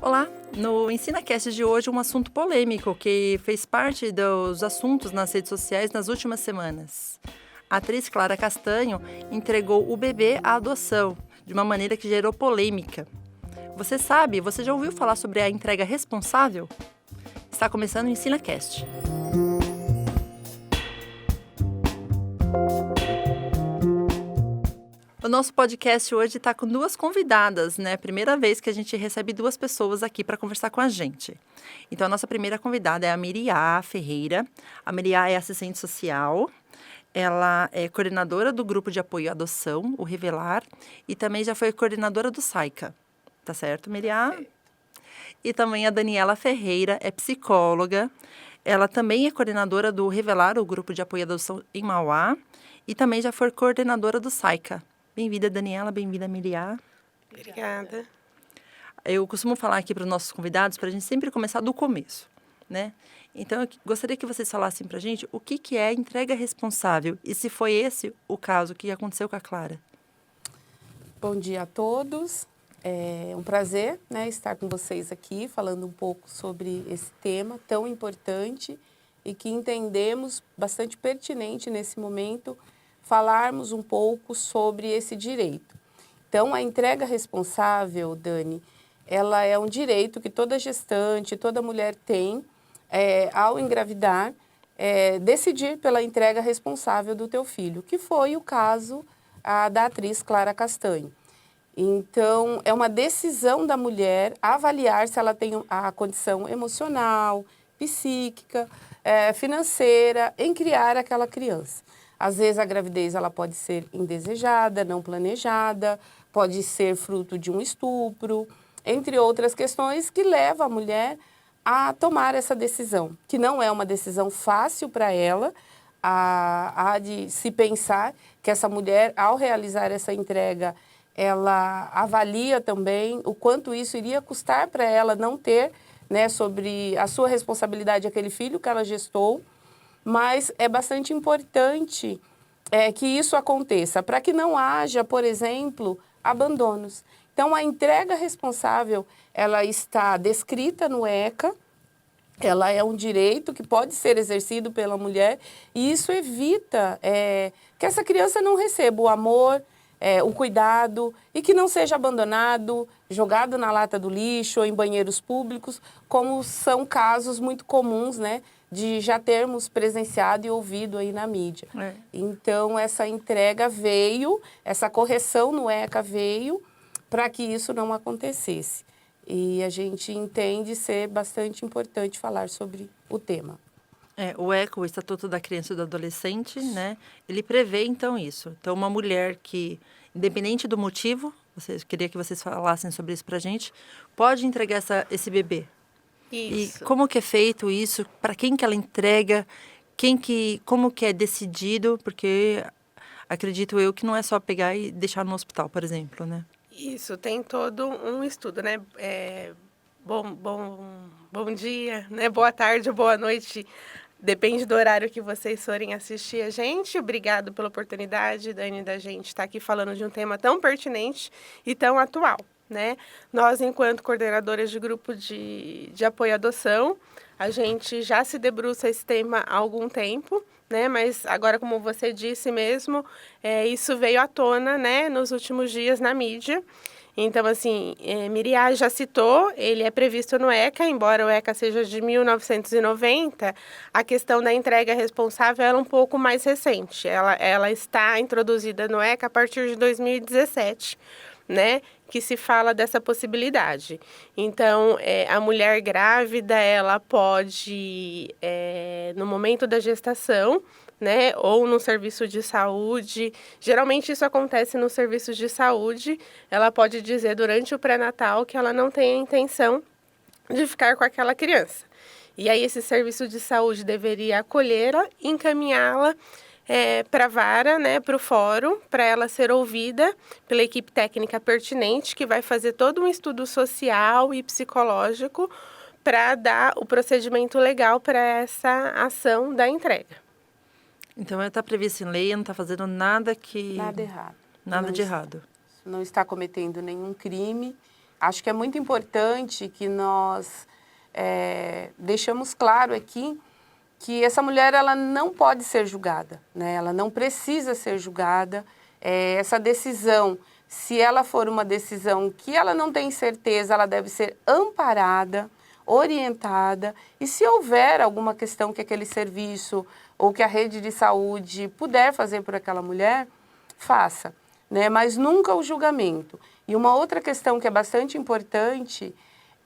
Olá! No EnsinaCast de hoje, um assunto polêmico que fez parte dos assuntos nas redes sociais nas últimas semanas. A atriz Clara Castanho entregou o bebê à adoção, de uma maneira que gerou polêmica. Você já ouviu falar sobre a entrega responsável? Está começando o EnsinaCast. O nosso podcast hoje está com duas convidadas, né? Primeira vez que a gente recebe duas pessoas aqui para conversar com a gente. Então, a nossa primeira convidada é a Miriá Ferreira. A Miriá é assistente social, ela é coordenadora do grupo de apoio à adoção, o Revelar, e também já foi coordenadora do SAICA. Tá certo, Miriá? E também a Daniela Ferreira é psicóloga. Ela também é coordenadora do Revelar, o grupo de apoio à adoção em Mauá, e também já foi coordenadora do SAICA. Bem-vinda, Daniela. Bem-vinda, Miriá. Obrigada. Eu costumo falar aqui para os nossos convidados para a gente sempre começar do começo, né? Então, eu gostaria que vocês falassem para a gente o que é a entrega responsável e se foi esse o caso que aconteceu com a Clara. Bom dia a todos. É um prazer, né, estar com vocês aqui falando um pouco sobre esse tema tão importante e que entendemos bastante pertinente nesse momento falarmos um pouco sobre esse direito. Então, a entrega responsável, Dani, ela é um direito que toda gestante, toda mulher tem ao engravidar, decidir pela entrega responsável do teu filho, que foi o caso da atriz Clara Castanho. Então, é uma decisão da mulher avaliar se ela tem a condição emocional, psíquica, financeira em criar aquela criança. Às vezes a gravidez ela pode ser indesejada, não planejada, pode ser fruto de um estupro, entre outras questões que levam a mulher a tomar essa decisão, que não é uma decisão fácil para ela, há de se pensar que essa mulher, ao realizar essa entrega, ela avalia também o quanto isso iria custar para ela não ter, né, sobre a sua responsabilidade aquele filho que ela gestou, mas é bastante importante que isso aconteça, para que não haja, por exemplo, abandonos. Então, a entrega responsável, ela está descrita no ECA, ela é um direito que pode ser exercido pela mulher e isso evita que essa criança não receba o amor, o cuidado e que não seja abandonado, jogado na lata do lixo ou em banheiros públicos, como são casos muito comuns, né, de já termos presenciado e ouvido aí na mídia. Então, essa entrega veio, essa correção no ECA veio para que isso não acontecesse. E a gente entende ser bastante importante falar sobre o tema. O ECA, o Estatuto da Criança e do Adolescente, né? Ele prevê, então, isso. Então, uma mulher que, independente do motivo, queria que vocês falassem sobre isso pra gente, pode entregar esse bebê. Isso. E como que é feito isso? Para quem que ela entrega? Como que é decidido? Porque acredito eu que não é só pegar e deixar no hospital, por exemplo, né? Isso, tem todo um estudo, né? Bom dia, né? Boa tarde, boa noite. Depende do horário que vocês forem assistir a gente. Obrigado pela oportunidade, Dani, da gente estar aqui falando de um tema tão pertinente e tão atual, né? Nós, enquanto coordenadoras de grupo de apoio à adoção, a gente já se debruça esse tema há algum tempo, né? Mas agora, como você disse mesmo, isso veio à tona, né, nos últimos dias na mídia. Então, assim, Miriá já citou, ele é previsto no ECA, embora o ECA seja de 1990, a questão da entrega responsável é um pouco mais recente. Ela está introduzida no ECA a partir de 2017, né, que se fala dessa possibilidade. Então, a mulher grávida, ela pode, no momento da gestação, né, ou no serviço de saúde, geralmente isso acontece no serviço de saúde, ela pode dizer durante o pré-natal que ela não tem a intenção de ficar com aquela criança. E aí esse serviço de saúde deveria acolhê-la, encaminhá-la para a vara, né, para o fórum, para ela ser ouvida pela equipe técnica pertinente, que vai fazer todo um estudo social e psicológico para dar o procedimento legal para essa ação da entrega. Então, ela está prevista em lei, não está fazendo nada que... Nada errado. Nada de errado. Não está cometendo nenhum crime. acho que é muito importante que nós deixamos claro aqui que essa mulher ela não pode ser julgada, né? Ela não precisa ser julgada. Essa decisão, se ela for uma decisão que ela não tem certeza, ela deve ser amparada, orientada, e se houver alguma questão que aquele serviço ou que a rede de saúde puder fazer por aquela mulher, faça, né? Mas nunca o julgamento. E uma outra questão que é bastante importante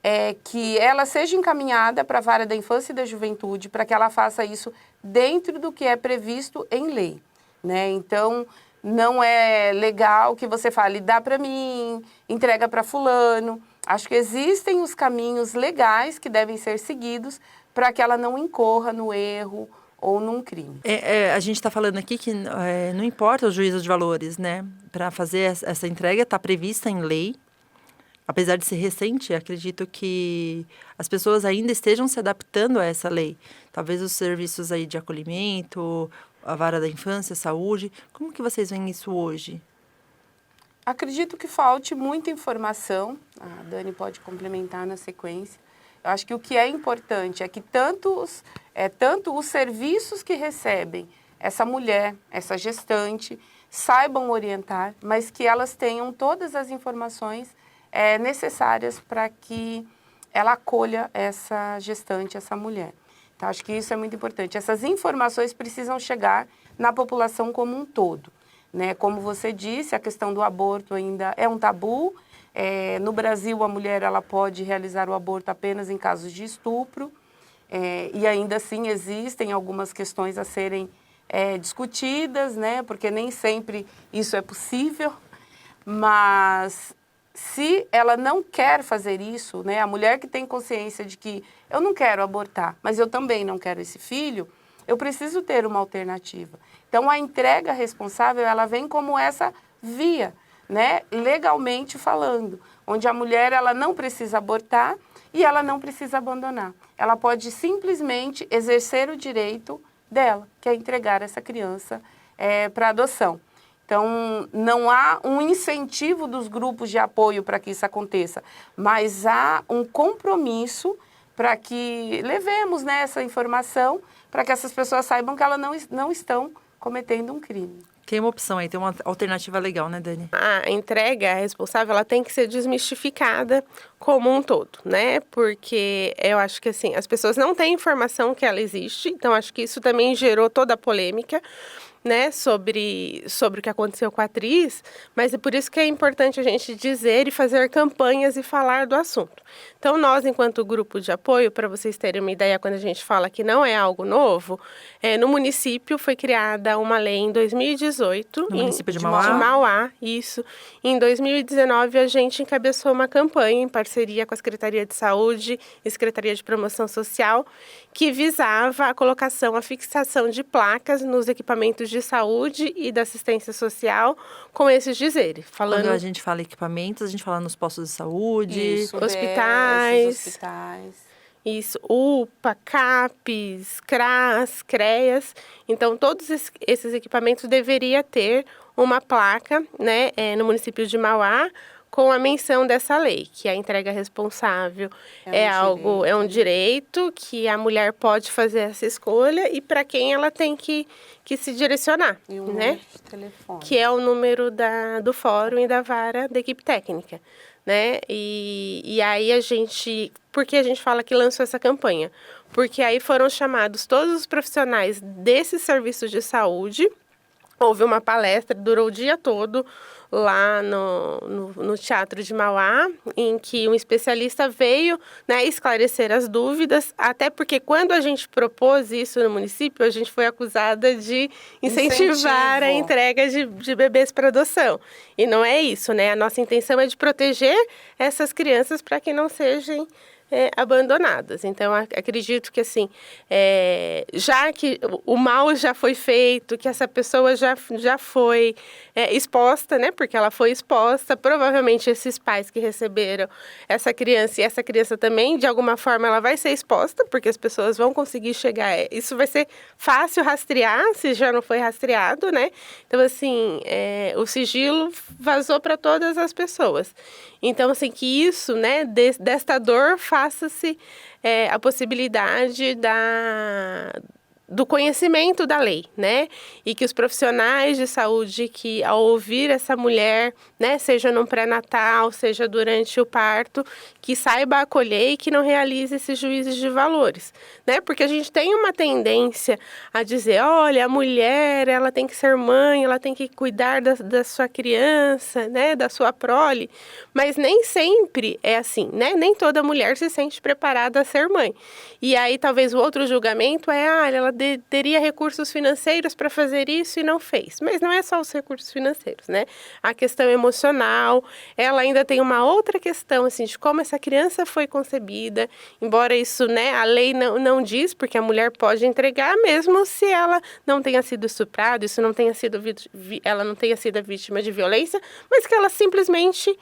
é que ela seja encaminhada para a vara da infância e da juventude, para que ela faça isso dentro do que é previsto em lei, né? Então, não é legal que você fale, dá para mim, entrega para fulano. Acho que existem os caminhos legais que devem ser seguidos para que ela não incorra no erro ou num crime. A gente está falando aqui que não importa o juízo de valores, né? Para fazer essa entrega está prevista em lei. Apesar de ser recente, acredito que as pessoas ainda estejam se adaptando a essa lei. Talvez os serviços aí de acolhimento, a vara da infância, saúde. Como que vocês veem isso hoje? Acredito que falte muita informação. A Dani pode complementar na sequência. Eu acho que o que é importante é que tanto os serviços que recebem essa mulher, essa gestante, saibam orientar, mas que elas tenham todas as informações necessárias para que ela acolha essa gestante, essa mulher. Então, acho que isso é muito importante. Essas informações precisam chegar na população como um todo, né? Como você disse, a questão do aborto ainda é um tabu. No Brasil, a mulher ela pode realizar o aborto apenas em casos de estupro. E ainda assim existem algumas questões a serem discutidas, né? Porque nem sempre isso é possível, mas se ela não quer fazer isso, né, a mulher que tem consciência de que eu não quero abortar, mas eu também não quero esse filho, eu preciso ter uma alternativa. Então, a entrega responsável, ela vem como essa via, né, legalmente falando, onde a mulher ela não precisa abortar e ela não precisa abandonar. Ela pode simplesmente exercer o direito dela, que é entregar essa criança para adoção. Então, não há um incentivo dos grupos de apoio para que isso aconteça, mas há um compromisso para que levemos, né, essa informação para que essas pessoas saibam que elas não estão cometendo um crime. Tem uma opção aí, tem uma alternativa legal, né, Dani? A entrega responsável, ela tem que ser desmistificada como um todo, né? Porque eu acho que, assim, as pessoas não têm informação que ela existe, então acho que isso também gerou toda a polêmica, né, sobre o que aconteceu com a atriz, mas é por isso que é importante a gente dizer e fazer campanhas e falar do assunto. Então, nós, enquanto grupo de apoio, para vocês terem uma ideia, quando a gente fala que não é algo novo, no município foi criada uma lei em 2018. No município de Mauá? De Mauá, isso. Em 2019, a gente encabeçou uma campanha em parceria com a Secretaria de Saúde e Secretaria de Promoção Social, que visava a colocação, a fixação de placas nos equipamentos de saúde e da assistência social com esses dizeres. Quando a gente fala equipamentos, a gente fala nos postos de saúde, Isso, hospitais. Isso, UPA, CAPES, CRAS, CREAS. Então, todos esses equipamentos deveriam ter uma placa, né, no município de Mauá, com a menção dessa lei, que a entrega responsável é um direito que a mulher pode fazer essa escolha e para quem ela tem que se direcionar, e um né? número de telefone. Que é o número do fórum e da vara da equipe técnica, né? E aí por que a gente fala que lançou essa campanha? Porque aí foram chamados todos os profissionais desses serviços de saúde. Houve uma palestra, durou o dia todo lá no Teatro de Mauá, em que um especialista veio, né, esclarecer as dúvidas, até porque quando a gente propôs isso no município, a gente foi acusada de incentivar a entrega de bebês para adoção. E não é isso, né? A nossa intenção é de proteger essas crianças para que não sejam abandonadas. Então, acredito que, assim, já que o mal já foi feito, que essa pessoa já foi exposta, né? Porque ela foi exposta, provavelmente esses pais que receberam essa criança e essa criança também, de alguma forma, ela vai ser exposta, porque as pessoas vão conseguir chegar. Isso vai ser fácil rastrear, se já não foi rastreado, né? Então, assim, o sigilo vazou para todas as pessoas. Então, assim, que isso, né, desta dor, faça-se a possibilidade do conhecimento da lei, né? E que os profissionais de saúde que, ao ouvir essa mulher, né, seja no pré-natal, seja durante o parto, que saiba acolher e que não realize esses juízes de valores, né? Porque a gente tem uma tendência a dizer, olha, a mulher, ela tem que ser mãe, ela tem que cuidar da sua criança, né, da sua prole, mas nem sempre é assim, né? Nem toda mulher se sente preparada a ser mãe. E aí, talvez o outro julgamento ela teria recursos financeiros para fazer isso e não fez. Mas não é só os recursos financeiros, né? A questão emocional, ela ainda tem uma outra questão, assim, de como essa criança foi concebida, embora isso, né, a lei não diz, porque a mulher pode entregar, mesmo se ela não tenha sido estuprada, isso não tenha sido, ela não tenha sido vítima de violência, mas que ela simplesmente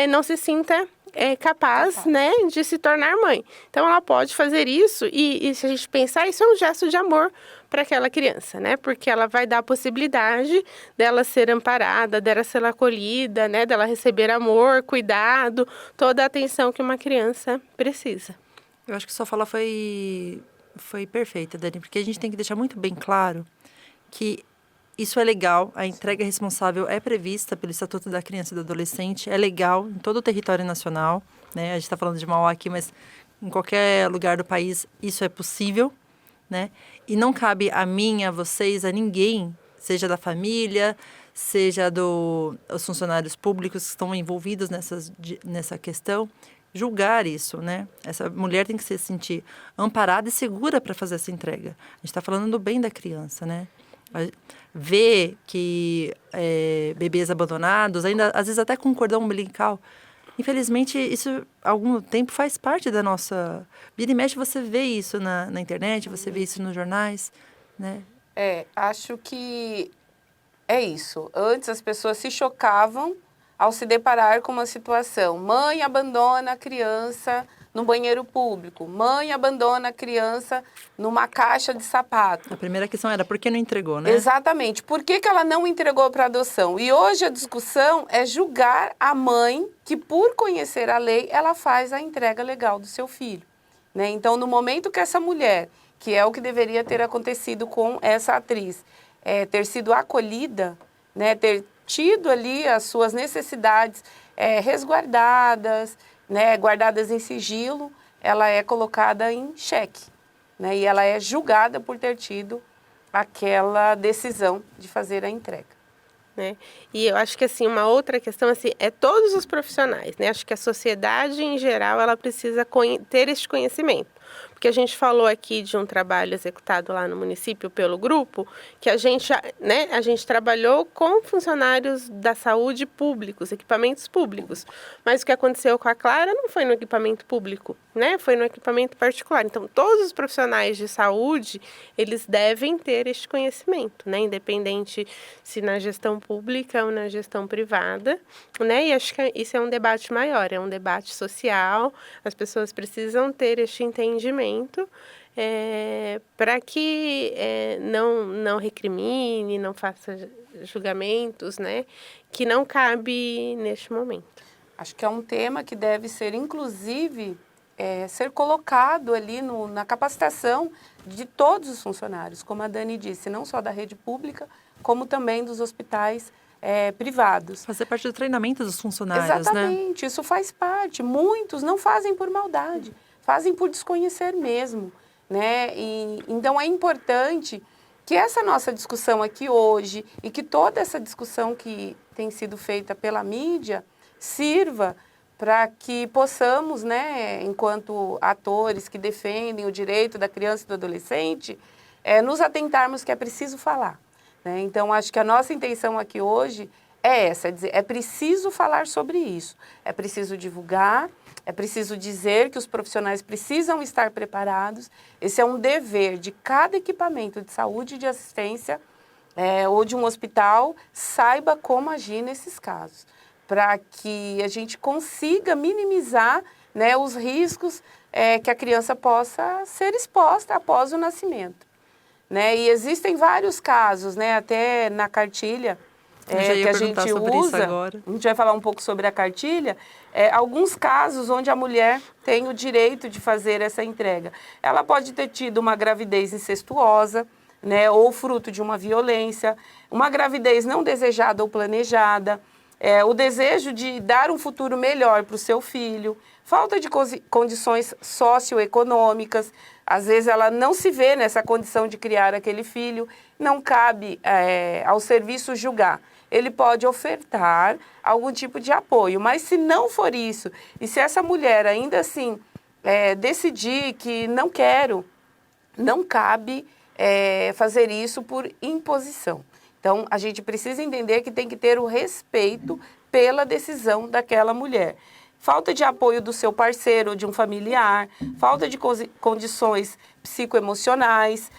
não se sinta capaz, né, de se tornar mãe. Então, ela pode fazer isso e se a gente pensar, isso é um gesto de amor para aquela criança, né, porque ela vai dar a possibilidade dela ser amparada, dela ser acolhida, né, dela receber amor, cuidado, toda a atenção que uma criança precisa. Eu acho que sua fala foi perfeita, Dani, porque a gente tem que deixar muito bem claro que isso é legal, a entrega responsável é prevista pelo Estatuto da Criança e do Adolescente, é legal em todo o território nacional, né? A gente está falando de Mauá aqui, mas em qualquer lugar do país isso é possível, né? E não cabe a mim, a vocês, a ninguém, seja da família, seja dos funcionários públicos que estão envolvidos nessa questão, julgar isso, né? Essa mulher tem que se sentir amparada e segura para fazer essa entrega. A gente está falando do bem da criança, né? Ver que bebês abandonados, ainda às vezes até com cordão umbilical, infelizmente isso há algum tempo faz parte da nossa... Vira e mexe você vê isso na internet, você vê isso nos jornais, né? Acho que é isso. Antes as pessoas se chocavam ao se deparar com uma situação. Mãe abandona a criança no banheiro público. Mãe abandona a criança numa caixa de sapato. A primeira questão era por que não entregou, né? Exatamente. Por que ela não entregou para adoção? E hoje a discussão é julgar a mãe que, por conhecer a lei, ela faz a entrega legal do seu filho, né? Então, no momento que essa mulher, que é o que deveria ter acontecido com essa atriz, ter sido acolhida, né, ter tido ali as suas necessidades resguardadas, né, guardadas em sigilo, ela é colocada em xeque, né, e ela é julgada por ter tido aquela decisão de fazer a entrega. Né? E eu acho que assim, uma outra questão assim, é todos os profissionais, né? Acho que a sociedade em geral ela precisa ter este conhecimento. Porque a gente falou aqui de um trabalho executado lá no município pelo grupo, que a gente trabalhou com funcionários da saúde públicos, equipamentos públicos. Mas o que aconteceu com a Clara não foi no equipamento público, né? Foi no equipamento particular. Então, todos os profissionais de saúde, eles devem ter este conhecimento, né? Independente se na gestão pública ou na gestão privada, né? E acho que isso é um debate maior, é um debate social. As pessoas precisam ter este entendimento para que não recrimine, não faça julgamentos, né, que não cabe neste momento. Acho que é um tema que deve ser, inclusive, ser colocado ali na capacitação de todos os funcionários, como a Dani disse, não só da rede pública, como também dos hospitais privados. Fazer parte do treinamento dos funcionários, exatamente, né? Isso faz parte. Muitos não fazem por maldade, fazem por desconhecer mesmo, né? Então, é importante que essa nossa discussão aqui hoje e que toda essa discussão que tem sido feita pela mídia sirva para que possamos, né, enquanto atores que defendem o direito da criança e do adolescente, nos atentarmos que é preciso falar, né? Então, acho que a nossa intenção aqui hoje é essa, é dizer, é preciso falar sobre isso, é preciso divulgar, É preciso dizer que os profissionais precisam estar preparados. Esse é um dever de cada equipamento de saúde e de assistência ou de um hospital, saiba como agir nesses casos, para que a gente consiga minimizar, né, os riscos que a criança possa ser exposta após o nascimento. Né? E existem vários casos, né, até na cartilha que a gente usa, a gente vai falar um pouco sobre a cartilha, alguns casos onde a mulher tem o direito de fazer essa entrega. Ela pode ter tido uma gravidez incestuosa, né, ou fruto de uma violência, uma gravidez não desejada ou planejada, o desejo de dar um futuro melhor para o seu filho, falta de condições socioeconômicas, às vezes ela não se vê nessa condição de criar aquele filho, não cabe ao serviço julgar. Ele pode ofertar algum tipo de apoio, mas se não for isso, e se essa mulher ainda assim decidir que não quero, não cabe fazer isso por imposição. Então, a gente precisa entender que tem que ter o respeito pela decisão daquela mulher. Falta de apoio do seu parceiro ou de um familiar, falta de condições psicoemocionais,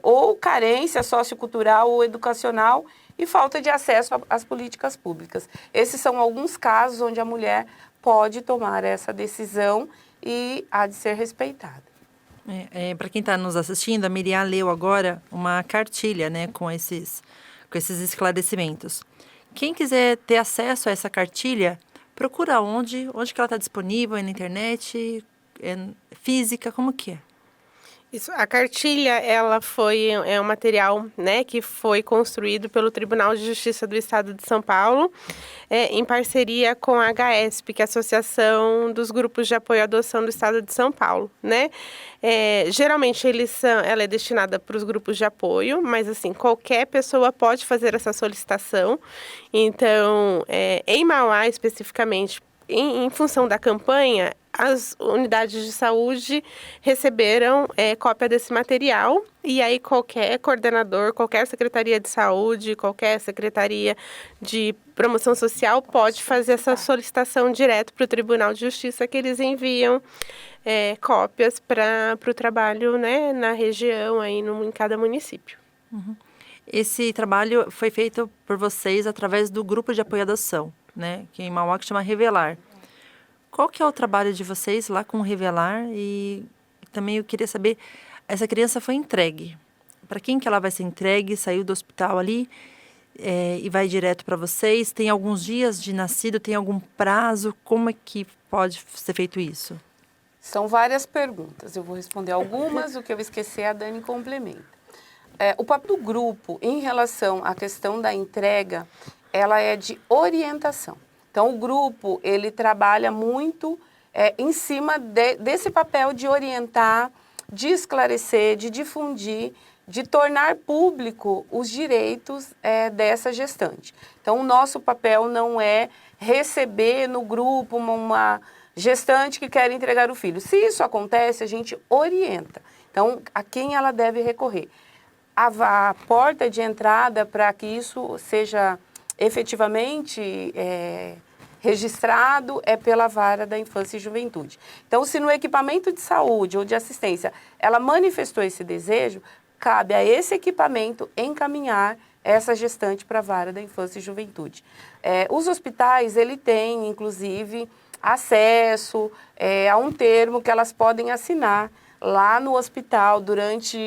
ou carência sociocultural ou educacional e falta de acesso às políticas públicas. Esses são alguns casos onde a mulher pode tomar essa decisão e há de ser respeitada. Para quem está nos assistindo, a Miriam leu agora uma cartilha, né, com esses esclarecimentos. Quem quiser ter acesso a essa cartilha, procura onde que ela está disponível, na internet, física, como que é? Isso, a cartilha, ela é um material, né, que foi construído pelo Tribunal de Justiça do Estado de São Paulo, em parceria com a HESP, que é a Associação dos Grupos de Apoio à Adoção do Estado de São Paulo, né? Geralmente ela é destinada para os grupos de apoio, mas assim, qualquer pessoa pode fazer essa solicitação. Então, em Mauá especificamente, em função da campanha, as unidades de saúde receberam cópia desse material e aí qualquer coordenador, qualquer secretaria de saúde, qualquer secretaria de promoção social pode fazer essa solicitação direto para o Tribunal de Justiça, que eles enviam cópias para o trabalho, né, na região, aí em cada município. Uhum. Esse trabalho foi feito por vocês através do grupo de apoio à adoção, né, que em Mauá que chama Revelar. Qual que é o trabalho de vocês lá com o Revelar? E também eu queria saber, essa criança foi entregue. Para quem que ela vai ser entregue? Saiu do hospital ali e vai direto para vocês? Tem alguns dias de nascido? Tem algum prazo? Como é que pode ser feito isso? São várias perguntas. Eu vou responder algumas, o que eu esquecer a Dani complementa. O papel do grupo em relação à questão da entrega, ela é de orientação. Então, o grupo, ele trabalha muito em cima desse papel de orientar, de esclarecer, de difundir, de tornar público os direitos dessa gestante. Então, o nosso papel não é receber no grupo uma gestante que quer entregar o filho. Se isso acontece, a gente orienta. Então, a quem ela deve recorrer? A porta de entrada para que isso seja efetivamente registrado é pela Vara da Infância e Juventude. Então, se no equipamento de saúde ou de assistência ela manifestou esse desejo, cabe a esse equipamento encaminhar essa gestante para a Vara da Infância e Juventude. Os hospitais, ele têm, inclusive, acesso a um termo que elas podem assinar lá no hospital durante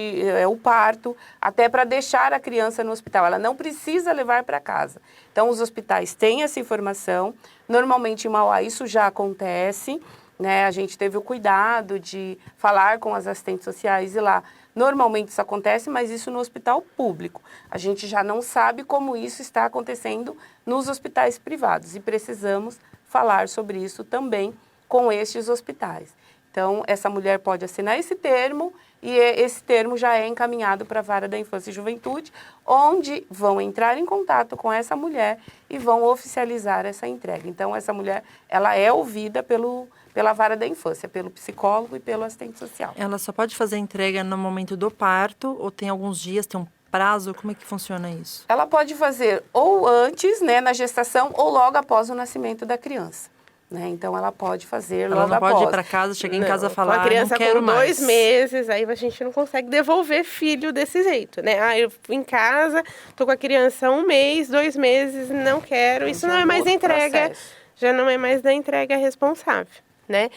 o parto, até para deixar a criança no hospital. Ela não precisa levar para casa. Então, os hospitais têm essa informação. Normalmente, em Mauá, isso já acontece, né? A gente teve o cuidado de falar com as assistentes sociais e lá. Normalmente, isso acontece, mas isso no hospital público. A gente já não sabe como isso está acontecendo nos hospitais privados e precisamos falar sobre isso também com estes hospitais. Então, essa mulher pode assinar esse termo e esse termo já é encaminhado para a Vara da Infância e Juventude, onde vão entrar em contato com essa mulher e vão oficializar essa entrega. Então, essa mulher, ela é ouvida pela Vara da Infância, pelo psicólogo e pelo assistente social. Ela só pode fazer a entrega no momento do parto ou tem alguns dias, tem um prazo? Como é que funciona isso? Ela pode fazer ou antes, né, na gestação, ou logo após o nascimento da criança. né? Então ela pode fazer Ela logo não após. pode ir para casa, chegar em casa e falar, Com a criança não quero com mais. 2 meses, aí a gente não consegue devolver filho desse jeito, né? Ah, eu fui em casa, tô com a criança 1 mês, 2 meses, não quero. Isso Já não é mais outro entrega, processo. já não é mais da entrega responsável, né?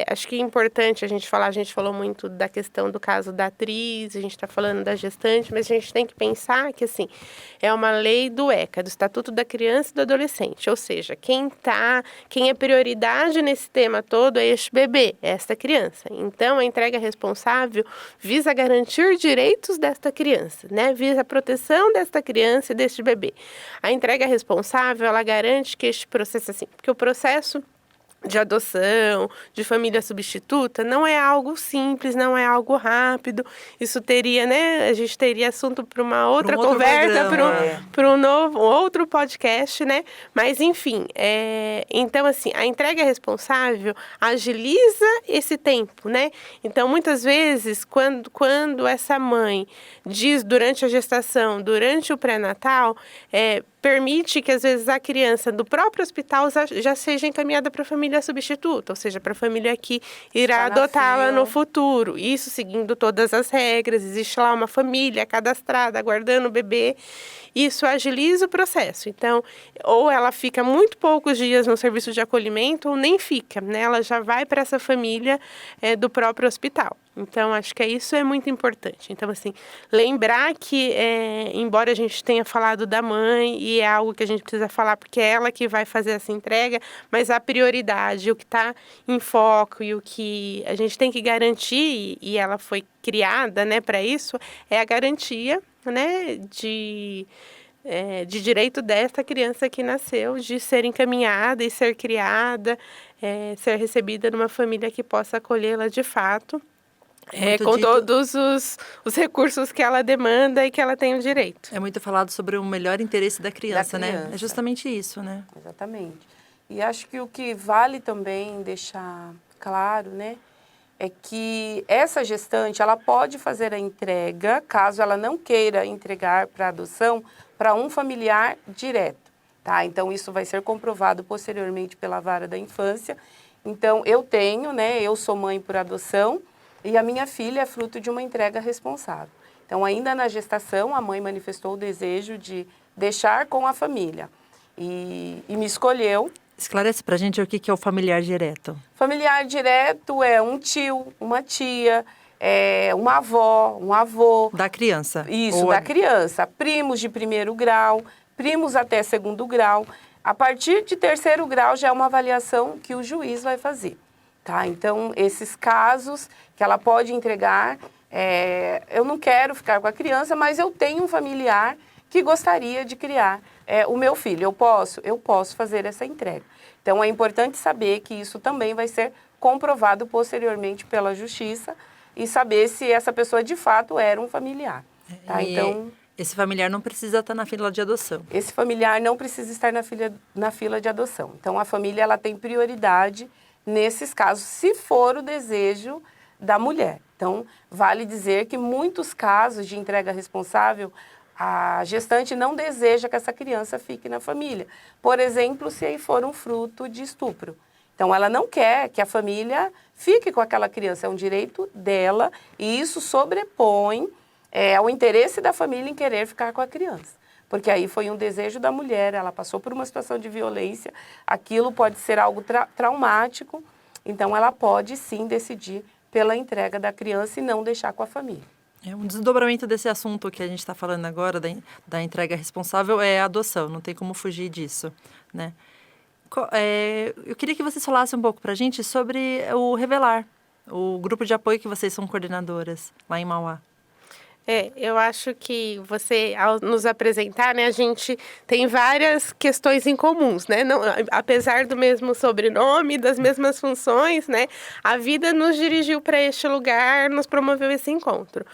Acho que é importante a gente falou muito da questão do caso da atriz, a gente está falando da gestante, mas a gente tem que pensar que, assim, é uma lei do ECA, do Estatuto da Criança e do Adolescente, ou seja, quem é prioridade nesse tema todo é este bebê, é esta criança. Então, a entrega responsável visa garantir direitos desta criança, né? Visa a proteção desta criança e deste bebê. A entrega responsável, ela garante que este processo, assim, porque o processo de adoção, de família substituta, não é algo simples, não é algo rápido. Isso teria, né? A gente teria assunto para uma outra outro conversa, programa. para um outro podcast, né? Mas, enfim, então, assim, a entrega responsável agiliza esse tempo, né? Então, muitas vezes, quando essa mãe diz durante a gestação, durante o pré-natal, permite que, às vezes, a criança do próprio hospital já seja encaminhada para a família substituta, ou seja, para a família que irá adotá-la no futuro. Isso seguindo todas as regras, existe lá uma família cadastrada, aguardando o bebê. Isso agiliza o processo. Então, ou ela fica muito poucos dias no serviço de acolhimento, ou nem fica, né? Ela já vai para essa família do próprio hospital. Então, acho que isso é muito importante. Então, assim, lembrar que, embora a gente tenha falado da mãe, e é algo que a gente precisa falar, porque é ela que vai fazer essa entrega, mas a prioridade, o que está em foco e o que a gente tem que garantir, e ela foi criada, né, para isso, é a garantia, né, de direito desta criança que nasceu, de ser encaminhada e ser criada, ser recebida numa família que possa acolhê-la de fato. Com todos os recursos que ela demanda e que ela tem o direito. É muito falado sobre o melhor interesse da criança, né? É justamente isso, né? Exatamente. E acho que o que vale também deixar claro, né, é que essa gestante, ela pode fazer a entrega, caso ela não queira entregar para adoção, para um familiar direto, tá? Então, isso vai ser comprovado posteriormente pela vara da infância. Então, eu sou mãe por adoção, e a minha filha é fruto de uma entrega responsável. Então, ainda na gestação, a mãe manifestou o desejo de deixar com a família e me escolheu. Esclarece pra gente o que é o familiar direto. Familiar direto é um tio, uma tia, uma avó, um avô. Da criança. Isso, da criança. Primos de 1º grau, primos até 2º grau. A partir de 3º grau já é uma avaliação que o juiz vai fazer. Tá? Então, esses casos que ela pode entregar, eu não quero ficar com a criança, mas eu tenho um familiar que gostaria de criar o meu filho. Eu posso fazer essa entrega. Então, é importante saber que isso também vai ser comprovado posteriormente pela justiça e saber se essa pessoa de fato era um familiar. Tá? Então, esse familiar não precisa estar na fila de adoção. Esse familiar não precisa estar na fila de adoção. Então, a família ela tem prioridade nesses casos, se for o desejo da mulher. Então, vale dizer que muitos casos de entrega responsável, a gestante não deseja que essa criança fique na família. Por exemplo, se aí for um fruto de estupro. Então, ela não quer que a família fique com aquela criança, é um direito dela e isso sobrepõe ao interesse da família em querer ficar com a criança. Porque aí foi um desejo da mulher, ela passou por uma situação de violência, aquilo pode ser algo traumático, então ela pode sim decidir pela entrega da criança e não deixar com a família. Um desdobramento desse assunto que a gente está falando agora, da entrega responsável, é a adoção, não tem como fugir disso, né? Eu queria que vocês falassem um pouco para a gente sobre o Revelar, o grupo de apoio que vocês são coordenadoras lá em Mauá. Eu acho que você, ao nos apresentar, né, a gente tem várias questões em comuns, né? Não, apesar do mesmo sobrenome, das mesmas funções, né? A vida nos dirigiu para este lugar, nos promoveu esse encontro.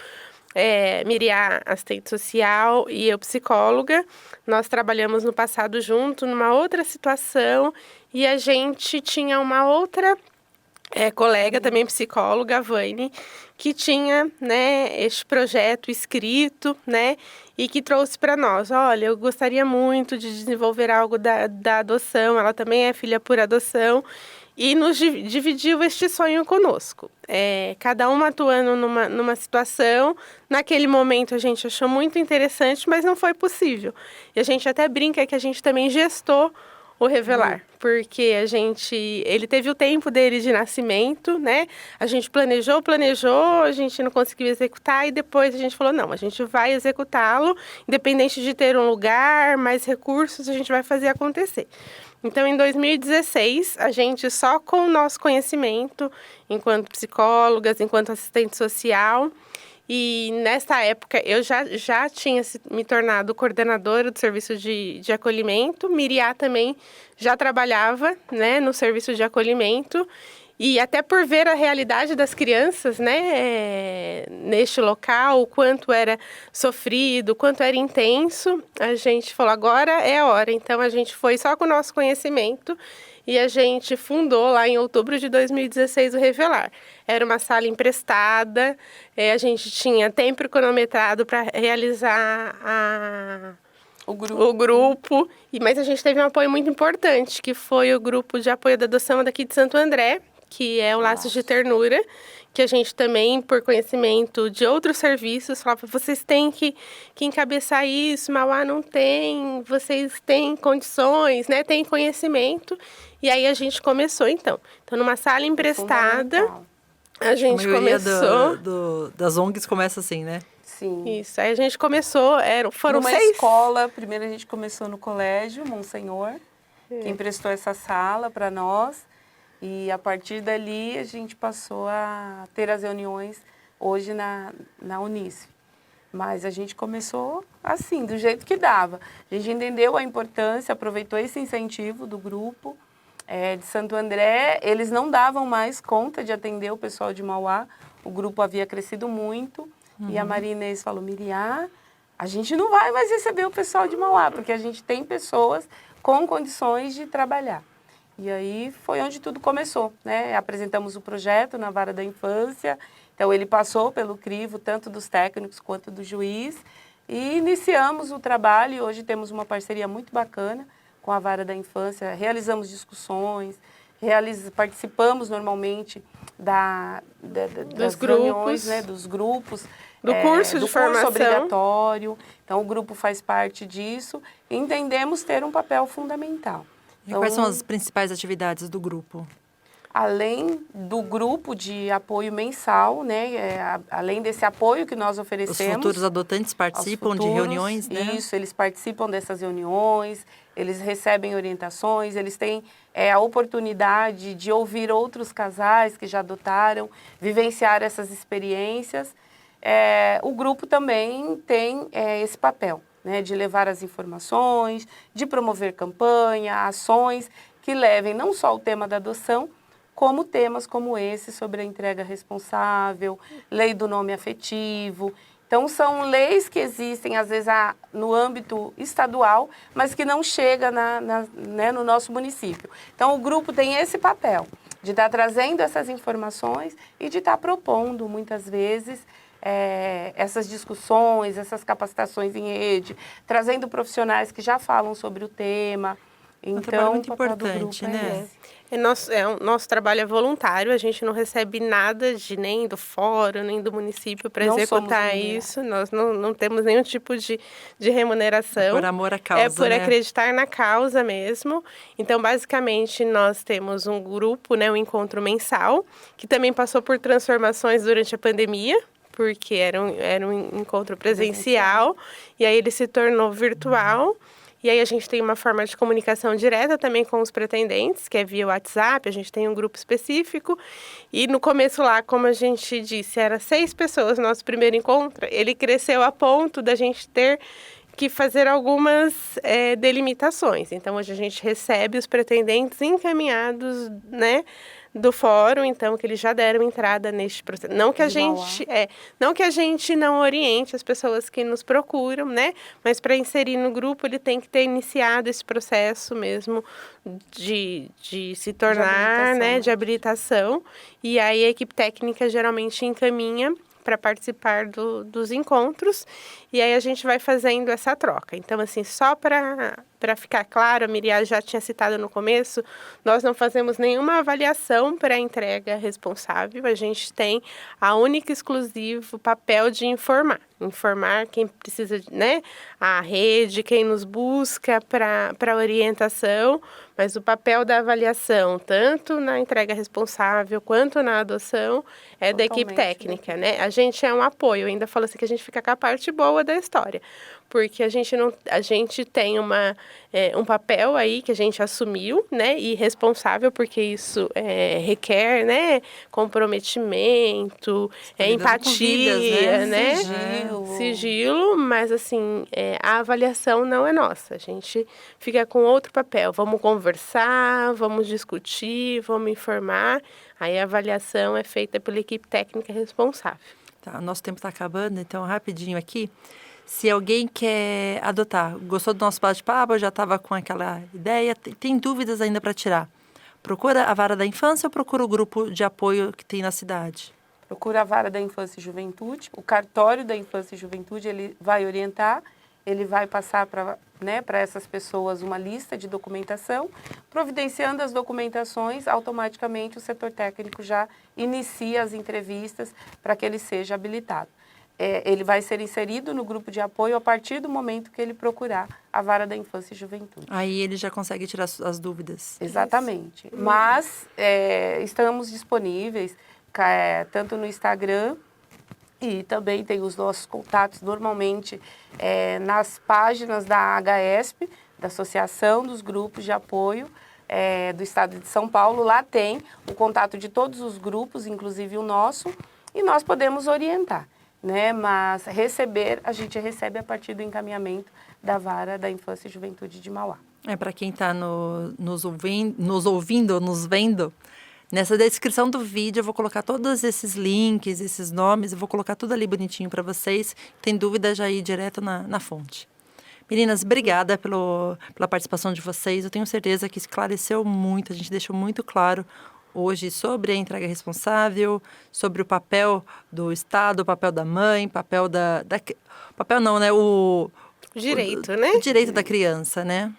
Miriá, assistente social, e eu, psicóloga. Nós trabalhamos no passado junto, numa outra situação, e a gente tinha uma outra colega, também psicóloga, a Vane, que tinha, né, este projeto escrito, né, e que trouxe para nós, olha, eu gostaria muito de desenvolver algo da adoção, ela também é filha por adoção, e nos dividiu este sonho conosco. Cada uma atuando numa situação, naquele momento a gente achou muito interessante, mas não foi possível. E a gente até brinca que a gente também gestou o Revelar, porque ele teve o tempo dele de nascimento, né? A gente planejou, a gente não conseguiu executar e depois a gente falou, não, a gente vai executá-lo, independente de ter um lugar, mais recursos, a gente vai fazer acontecer. Então, em 2016, a gente só com o nosso conhecimento, enquanto psicólogas, enquanto assistente social, e nessa época eu já tinha me tornado coordenadora do serviço de acolhimento. Miriá também já trabalhava, né, no serviço de acolhimento. E até por ver a realidade das crianças, né, neste local, o quanto era sofrido, o quanto era intenso, a gente falou, agora é a hora. Então, a gente foi só com o nosso conhecimento e a gente fundou lá em outubro de 2016 o Revelar. Era uma sala emprestada, a gente tinha tempo cronometrado para realizar o grupo, mas a gente teve um apoio muito importante, que foi o grupo de apoio da adoção daqui de Santo André, que é o Laços de Ternura, que a gente também, por conhecimento de outros serviços, falava, vocês têm que encabeçar isso, Mauá não tem, vocês têm condições, né, têm conhecimento. E aí a gente começou, então. Então, numa sala emprestada, a gente começou... das ONGs começa assim, né? Sim. Isso, aí a gente começou, foram numa 6... escola, primeiro a gente começou no colégio, Monsenhor, que emprestou essa sala para nós. E a partir dali a gente passou a ter as reuniões hoje na Unisf. Mas a gente começou assim, do jeito que dava. A gente entendeu a importância, aproveitou esse incentivo do grupo de Santo André. Eles não davam mais conta de atender o pessoal de Mauá. O grupo havia crescido muito. E a Maria Inês falou, Miriá, a gente não vai mais receber o pessoal de Mauá, porque a gente tem pessoas com condições de trabalhar. E aí foi onde tudo começou, né? Apresentamos o projeto na Vara da Infância, então ele passou pelo crivo, tanto dos técnicos quanto do juiz, e iniciamos o trabalho, e hoje temos uma parceria muito bacana com a Vara da Infância, realizamos discussões, participamos normalmente das reuniões, né, dos grupos, do curso de formação obrigatório, então o grupo faz parte disso, e entendemos ter um papel fundamental. E quais são as principais atividades do grupo? Além do grupo de apoio mensal, né, além desse apoio que nós oferecemos... Os futuros adotantes participam de reuniões, né? Isso, eles participam dessas reuniões, eles recebem orientações, eles têm a oportunidade de ouvir outros casais que já adotaram, vivenciar essas experiências. O grupo também tem esse papel, né, de levar as informações, de promover campanha, ações que levem não só o tema da adoção, como temas como esse sobre a entrega responsável, lei do nome afetivo. Então, são leis que existem, às vezes, no âmbito estadual, mas que não chega né, no nosso município. Então, o grupo tem esse papel de estar trazendo essas informações e de estar propondo, muitas vezes, essas discussões, essas capacitações em rede, trazendo profissionais que já falam sobre o tema. Então, muito importante, né? Nosso trabalho é voluntário, a gente não recebe nada nem do fórum, nem do município para executar isso. Nós não temos nenhum tipo de remuneração. É por amor à causa, é por né? acreditar na causa mesmo. Então, basicamente, nós temos um grupo, né, um encontro mensal, que também passou por transformações durante a pandemia, porque era um encontro presencial, e aí ele se tornou virtual. E aí a gente tem uma forma de comunicação direta também com os pretendentes, que é via WhatsApp, a gente tem um grupo específico. E no começo lá, como a gente disse, era 6 pessoas no nosso primeiro encontro, ele cresceu a ponto da gente ter que fazer algumas delimitações. Então, hoje a gente recebe os pretendentes encaminhados, né, do fórum, então, que eles já deram entrada neste processo. Não que a gente não oriente as pessoas que nos procuram, né? Mas para inserir no grupo, ele tem que ter iniciado esse processo mesmo de se tornar, né, de habilitação. E aí a equipe técnica geralmente encaminha para participar dos encontros, e aí a gente vai fazendo essa troca. Então, assim, só para ficar claro, a Miriam já tinha citado no começo, nós não fazemos nenhuma avaliação para a entrega responsável, a gente tem a única e exclusivo papel de informar quem precisa, né, a rede, quem nos busca para orientação, mas o papel da avaliação, tanto na entrega responsável quanto na adoção, é da equipe técnica, né? A gente é um apoio, eu ainda falo assim que a gente fica com a parte boa da história, porque a gente tem um papel aí que a gente assumiu, né, e responsável, porque isso requer, né, comprometimento, empatia, vidas, né? Sigilo, mas assim, a avaliação não é nossa, a gente fica com outro papel, vamos conversar, vamos discutir, vamos informar, aí a avaliação é feita pela equipe técnica responsável. Tá, nosso tempo está acabando, então rapidinho aqui. Se alguém quer adotar, gostou do nosso bate-papo, já estava com aquela ideia, tem dúvidas ainda para tirar, procura a Vara da Infância ou procura o grupo de apoio que tem na cidade? Procura a Vara da Infância e Juventude, o cartório da Infância e Juventude, ele vai orientar, ele vai passar para essas pessoas uma lista de documentação, providenciando as documentações, automaticamente o setor técnico já inicia as entrevistas para que ele seja habilitado. Ele vai ser inserido no grupo de apoio a partir do momento que ele procurar a Vara da Infância e Juventude. Aí ele já consegue tirar as dúvidas. Exatamente. Isso. Mas estamos disponíveis tanto no Instagram e também tem os nossos contatos normalmente nas páginas da HESP, da Associação dos Grupos de Apoio do Estado de São Paulo. Lá tem o contato de todos os grupos, inclusive o nosso, e nós podemos orientar. Né? Mas a gente recebe a partir do encaminhamento da Vara da Infância e Juventude de Mauá. Para quem está nos ouvindo, nos vendo, nessa descrição do vídeo eu vou colocar todos esses links, esses nomes, eu vou colocar tudo ali bonitinho para vocês. Tem dúvida, já ir direto na fonte. Meninas, obrigada pela participação de vocês. Eu tenho certeza que esclareceu muito, a gente deixou muito claro hoje sobre a entrega responsável, sobre o papel do Estado, o papel da mãe, papel papel não, né? O direito, né? O direito da criança, né?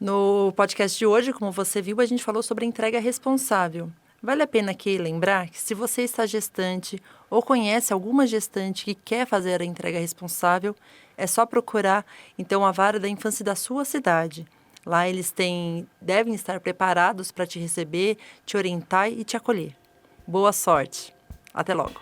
No podcast de hoje, como você viu, a gente falou sobre a entrega responsável. Vale a pena aqui lembrar que se você está gestante ou conhece alguma gestante que quer fazer a entrega responsável, é só procurar, então, a Vara da Infância da sua cidade. Lá eles devem estar preparados para te receber, te orientar e te acolher. Boa sorte. Até logo.